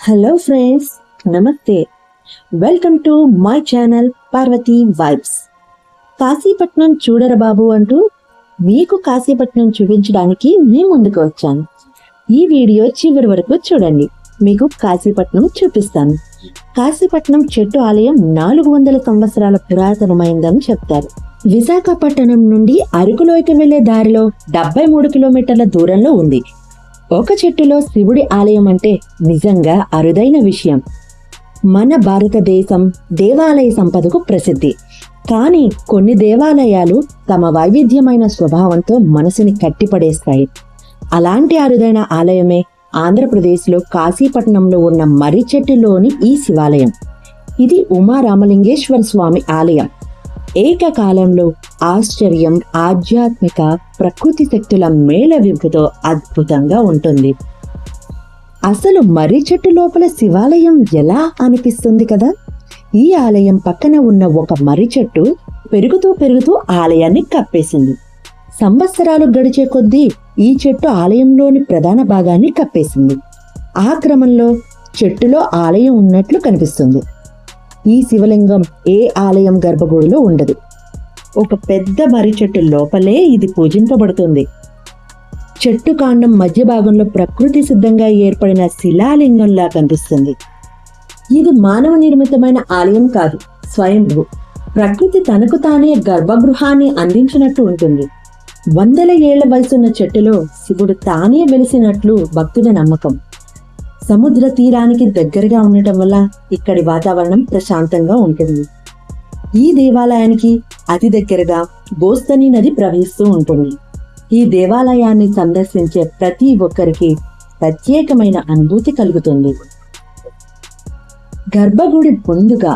Hello friends, నమస్తే. Welcome to my channel Parvati vibes. Kashipatnam చూడరా బాబు అంటూ మీకు కాశీపట్నం చూపించడానికి నేను ముందుకు వచ్చాను. ఈ వీడియో చివరి వరకు చూడండి, మీకు కాశీపట్నం చూపిస్తాను. కాశీపట్నం చెట్టు ఆలయం 400 సంవత్సరాల పురాతనమైందని చెప్తారు. విశాఖపట్నం నుండి అరకులోకి వెళ్లే దారిలో 73 కిలోమీటర్ల దూరంలో ఉంది. ఒక చెట్టులో శివుడి ఆలయం అంటే నిజంగా అరుదైన విషయం. మన భారతదేశం దేవాలయ సంపదకు ప్రసిద్ధి. కానీ కొన్ని దేవాలయాలు తమ వైవిధ్యమైన స్వభావంతో మనసుని కట్టిపడేస్తాయి. అలాంటి అరుదైన ఆలయమే ఆంధ్రప్రదేశ్లో కాశీపట్నంలో ఉన్న మర్రి చెట్టులోని ఈ శివాలయం. ఇది ఉమారామలింగేశ్వర స్వామి ఆలయం. ఏకకాలంలో ఆశ్చర్యం, ఆధ్యాత్మిక, ప్రకృతి శక్తుల మేళవింపుతో అద్భుతంగా ఉంటుంది. అసలు మర్రి చెట్టు లోపల శివాలయం ఎలా అనిపిస్తుంది కదా. ఈ ఆలయం పక్కన ఉన్న ఒక మర్రి చెట్టు పెరుగుతూ ఆలయాన్ని కప్పేసింది. సంవత్సరాలు గడిచే కొద్దీ ఈ చెట్టు ఆలయంలోని ప్రధాన భాగాన్ని కప్పేసింది. ఆ క్రమంలో చెట్టులో ఆలయం ఉన్నట్లు కనిపిస్తుంది. ఈ శివలింగం ఏ ఆలయం గర్భగుడిలో ఉండదు. ఒక పెద్ద మర్రి చెట్టు లోపలే ఇది పూజింపబడుతుంది. చెట్టు కాండం మధ్య భాగంలో ప్రకృతి సిద్ధంగా ఏర్పడిన శిలాలింగంలా కనిపిస్తుంది. ఇది మానవ నిర్మితమైన ఆలయం కాదు, స్వయంభూ. ప్రకృతి తనకు తానే గర్భగృహాన్ని అందించినట్టు ఉంటుంది. వందల ఏళ్ల వయసున్న చెట్టులో శివుడు తానే వెలిసినట్లు భక్తుల నమ్మకం. సముద్ర తీరానికి దగ్గరగా ఉండటం వల్ల ఇక్కడి వాతావరణం ప్రశాంతంగా ఉంటుంది. ఈ దేవాలయానికి అతి దగ్గరగా గోస్తని నది ప్రవహిస్తూ ఉంటుంది. ఈ దేవాలయాన్ని సందర్శించే ప్రతి ఒక్కరికి ప్రత్యేకమైన అనుభూతి కలుగుతుంది. గర్భగుడి ముందుగా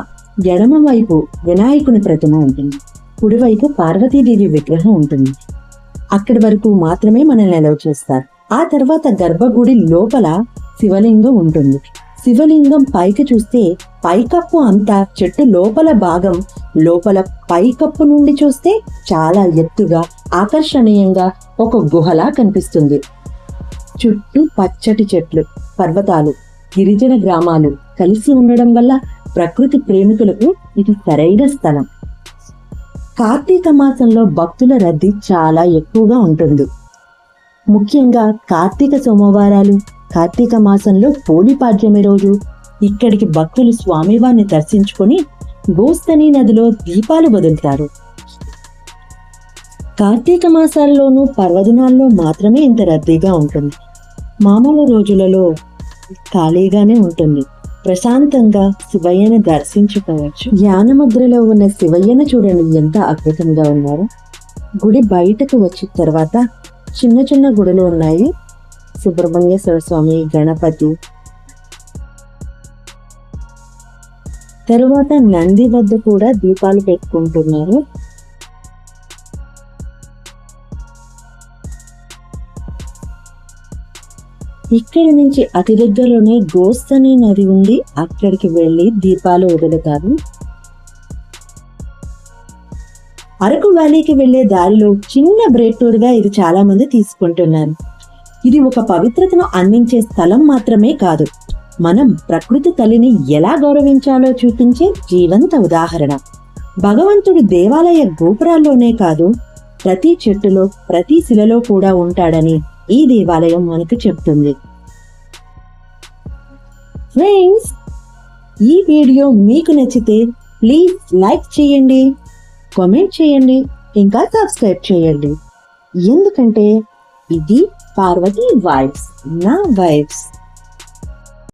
ఎడమ వైపు వినాయకుని ప్రతిమ ఉంటుంది, కుడివైపు పార్వతీదేవి విగ్రహం ఉంటుంది. అక్కడి వరకు మాత్రమే మనల్ని అలౌ చేస్తారు. ఆ తర్వాత గర్భగుడి లోపల శివలింగం ఉంటుంది. శివలింగం పైకి చూస్తే పైకప్పు అంతా చెట్టు లోపల భాగం, లోపల పైకప్పు నుండి చూస్తే చాలా ఎత్తుగా ఆకర్షణీయంగా ఒక గుహలా కనిపిస్తుంది. చుట్టూ పచ్చటి చెట్లు, పర్వతాలు, గిరిజన గ్రామాలు కలిసి ఉండడం వల్ల ప్రకృతి ప్రేమికులకు ఇది సరైన స్థలం. కార్తీక మాసంలో భక్తుల రద్దీ చాలా ఎక్కువగా ఉంటుంది. ముఖ్యంగా కార్తీక సోమవారాలు, కార్తీక మాసంలో పోలిపాడ్యమి రోజు ఇక్కడికి భక్తులు స్వామివారిని దర్శించుకొని గోస్తని నదిలో దీపాలు వదులుతారు. కార్తీక మాసాల్లోనూ పర్వదినాల్లో మాత్రమే ఇంత రద్దీగా ఉంటుంది. మామూలు రోజులలో ఖాళీగానే ఉంటుంది. ప్రశాంతంగా శివయ్యను దర్శించుకోవచ్చు. ధ్యానముద్రలో ఉన్న శివయ్యను చూడండి, ఎంత అద్భుతంగా ఉన్నారు. గుడి బయటకు వచ్చిన తర్వాత చిన్న చిన్న గుడులు ఉన్నాయి. సుబ్రహ్మణ్యేశ్వర స్వామి, గణపతి, తరువాత నంది వద్ద కూడా దీపాలు పెట్టుకుంటున్నారు. ఇక్కడి నుంచి అతి దగ్గరలోనే గోస్తని నది ఉంది. అక్కడికి వెళ్ళి దీపాలు వదులుతారు. అరకు వ్యాలీకి వెళ్లే దారిలో చిన్న బ్రేక్ టూర్ గా ఇది చాలా మంది తీసుకుంటున్నారు. ఇది ఒక పవిత్రతను అందించే స్థలం మాత్రమే కాదు, మనం ప్రకృతి తల్లిని ఎలా గౌరవించాలో చూపించే జీవంత ఉదాహరణ. భగవంతుడు దేవాలయ గోపురాల్లోనే కాదు, ప్రతి చెట్టులో, ప్రతి శిలలో కూడా ఉంటాడని ఈ దేవాలయం మనకు చెప్తుంది. ఫ్రెండ్స్, ఈ వీడియో మీకు నచ్చితే ప్లీజ్ లైక్ చేయండి, కామెంట్ చేయండి, ఇంకా సబ్స్క్రైబ్ చేయండి. ఎందుకంటే ఇది పార్వతీ వైబ్స్, నా వైబ్స్.